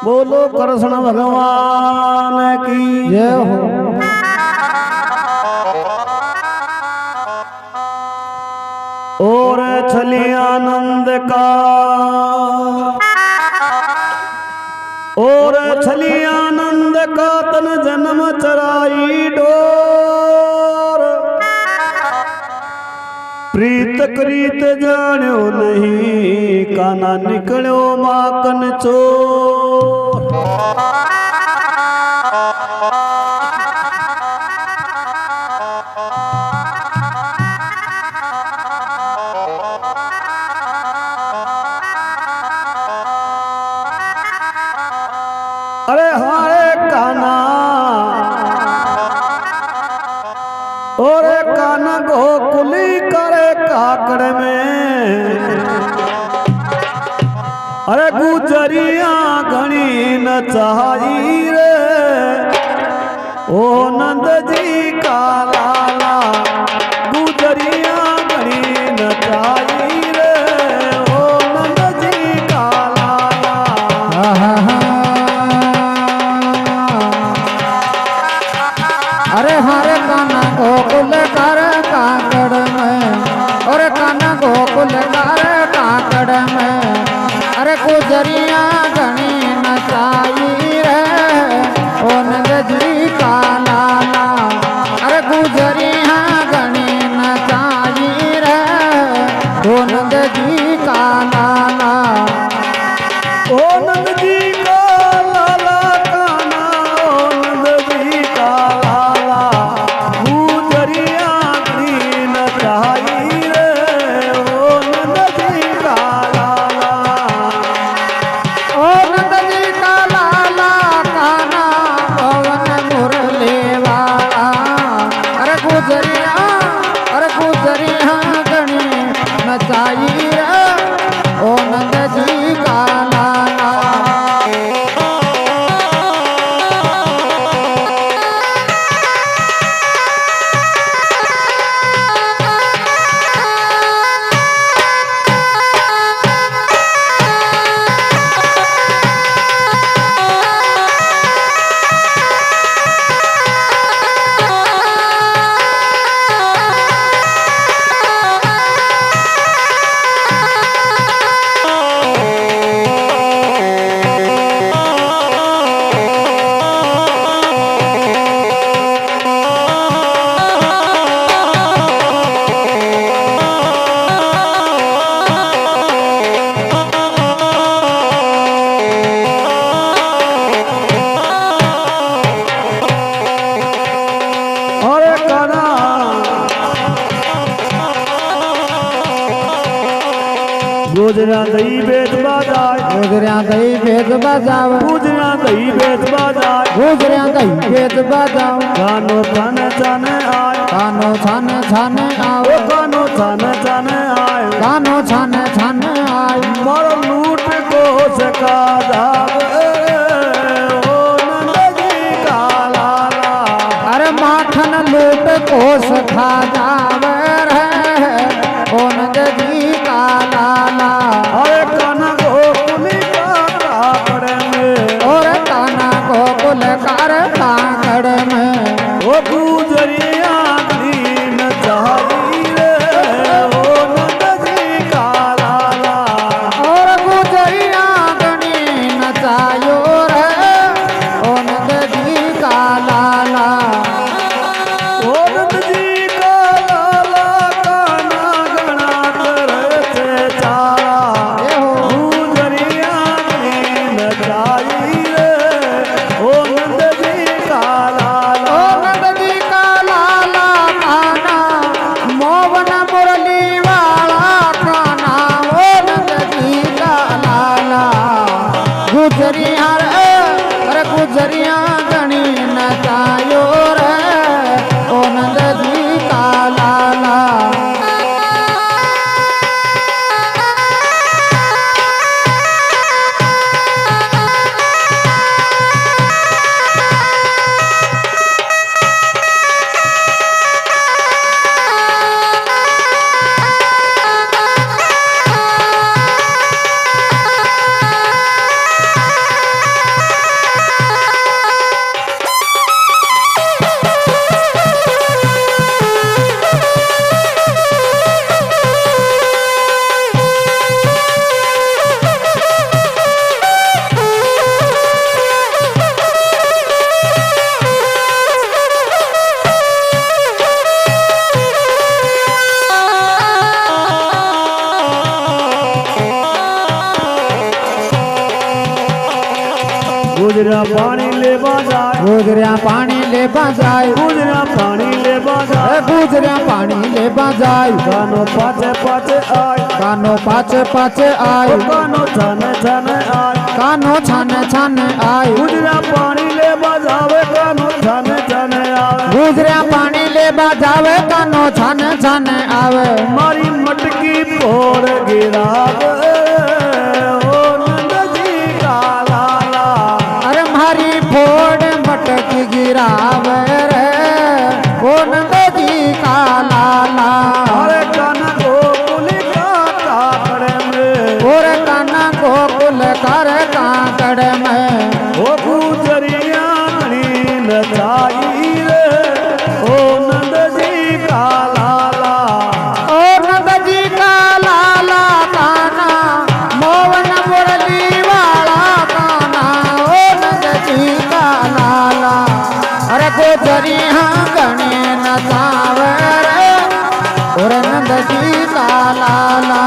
बोलो कृष्ण भगवान की जय हो। और छली आनंद का और छली आनंद का तन जन्म चराई डोर प्रीत करीत जान्यो नहीं काना निकलो माकन चोर। अरे हमारे काना और काना गोकुली करे काकड़ में अरे गुजरिया घनी नचाई रे ओ नंद जी का लाला गुजरिया घनी नचाई रे ओ नंद जी का लाला। अरे हरे काना गोकुल कर काकड़ में और काना गोकुल कर काकड़ में अरे गुजरिया घनी नचाई रे ओ नंद जी का लाला अरे गुजरिया घनी नचाई रे ओ नंद जी का लाला। ओ नंद जी का लाला काना ओ नंद जी का लाला गुजरिया घनी नचाई रे ओ नंद जी का लाला। ओ नंद जी का लाला काना पवन मुरली वाला अरे गुजरिया घनी नचाई रे ओ नंद जी का लाला। अरे काना गुजरिया दही बेच बाजाय गुजरिया दही भेद बजाव गुजरिया दही बेच बाजाय गुजरिया दही भेद बजाव कानो छन छन आय कानो छन छन आओ ओ कानो छन छन आय कानो छन छन आय मर लूट को सका जावे ओ नंद जी का लाला। अरे माखन लूट कोस खा जावे रे ओ नंद जी का लाला अरे काना गोकुली का काकड़ में और काना गोकुल कर काकड़ में ओ गुजरिया घनी नचाई रे ओ नंद जी का लाला। और गुजरिया घनी नचायो रे ओ नंद जी का लाला। ओ नंद जी का लाला काना गणा करते चारा गुजरिया घनी नचाई रे ओ नंद जी का लाला। ओ नंद जी का लाला काना मोवन मुरली वाला काना ओ नंद जी का लाला गुजरिया रे अरे गुजरिया घनी नचायो रे ओ नंद जी का लाला। गुजरा पानी लेवा जाए गुजरिया पानी लेवा जाए गुजरा पानी लेवा जाए गुजरिया पानी लेवा जाए कानो पाचे पाचे आए कानो पाचे पाचे आए कानो छाने छाने आए कानो छाने छाने आए गुजरा पानी लेवा जावे कानो छाने छाने आवे गुजरिया पानी लेवा जावे कानो छाने छाने आवे मारी मटकी फोड़ गिरावे ओ नंद जी का लाला अरे मारी फोड़ मटकी गिरावे रे ओ नंद जी का लाला अरे काना गोकुल का काकड़ में और काना गोकुल कर काकड़ में ओ गुजरिया घनी नचाई रे ओ नंद जी का लाला ओ नंद जी का लाला काना मोहन मुरली वाला काना ओ नंद जी का लाला अरे गुजरिया गणे नचावे रे और नंद जी का लाला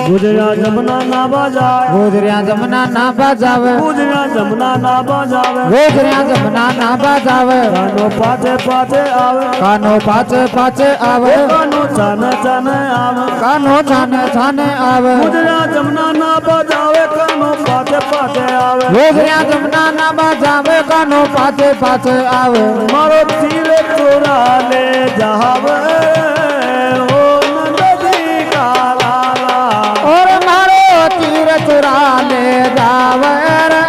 गुजरा जमुना ना बाजाए गुजरिया जमुना ना बजावे गुजरा जमुना ना बाजावे गुजरिया जमुना ना बजावे कानो पाचे पाचे आवे कानो पाचे पाचे आवे कानो छाने छाने आवे कानो छाने छाने आवे गुजरा जमुना ना बाजावे कानो पाचे पाचे आवे गुजरिया जमुना ना बजावे कानो पाचे पाचे आवे मारो तीर चोरा ले जावे ओ नंद जी का लाला और मारो तीर चुरा ले जावे रे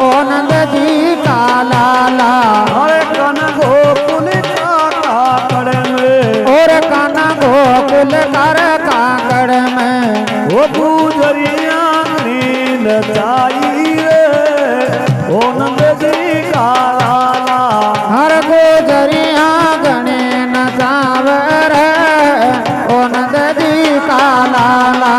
ओ नंद जी का लाला अरे कन गोकुल का काकड़ में और काना गोकुल कर काकड़ में वो गुजरिया नील नचाई रे ओ नंद जी का लाला हर गुजरिया गणे नचावे रे ओ नंद जी का लाला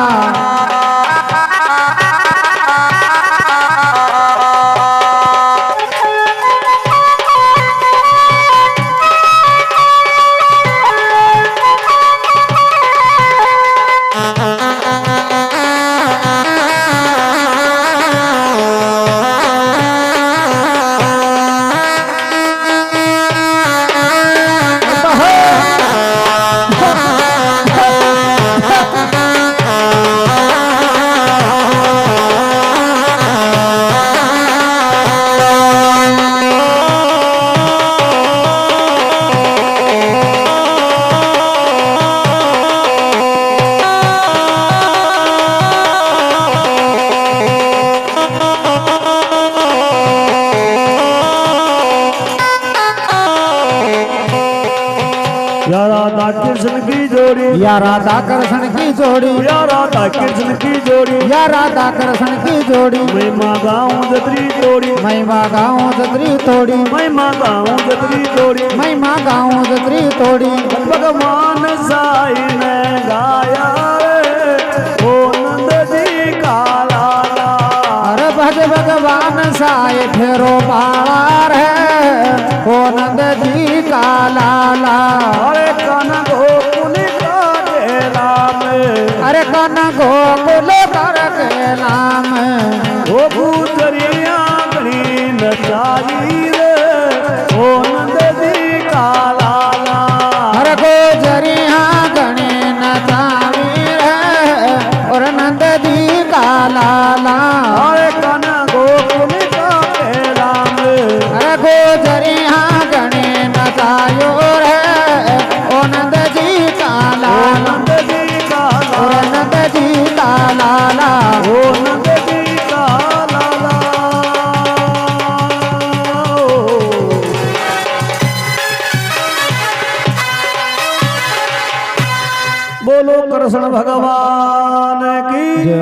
या राधा कृष्ण की जोड़ी या राधा कृष्ण की जोड़ी या राधा कृष्ण की जोड़ी या राधा कृष्ण की जोड़ी मैं माँ गाऊं जतरी तोड़ी महिमा गाऊं जतरी तोड़ी मैं माँ गाऊं जतरी तोड़ी महिमा गाऊं जतरी तोड़ी भगवान साई ने गाया रे ओ नंद जी का लाला अरे भज भगवान साए फेरो बाड़ा रे ओ नंद जी का लाला अरे कन गोकुल का डेरा में अरे कन गोकुल कर केला में वो गुजरिया घनी नचाई रे ओ नंद जी का लाला हर गुजरिया गणे नचावी रे और नंद जी का लाला अरे कन गोकुल का ઓ નંદજી કા લાલા બોલો કૃષ્ણ ભગવાન કી જય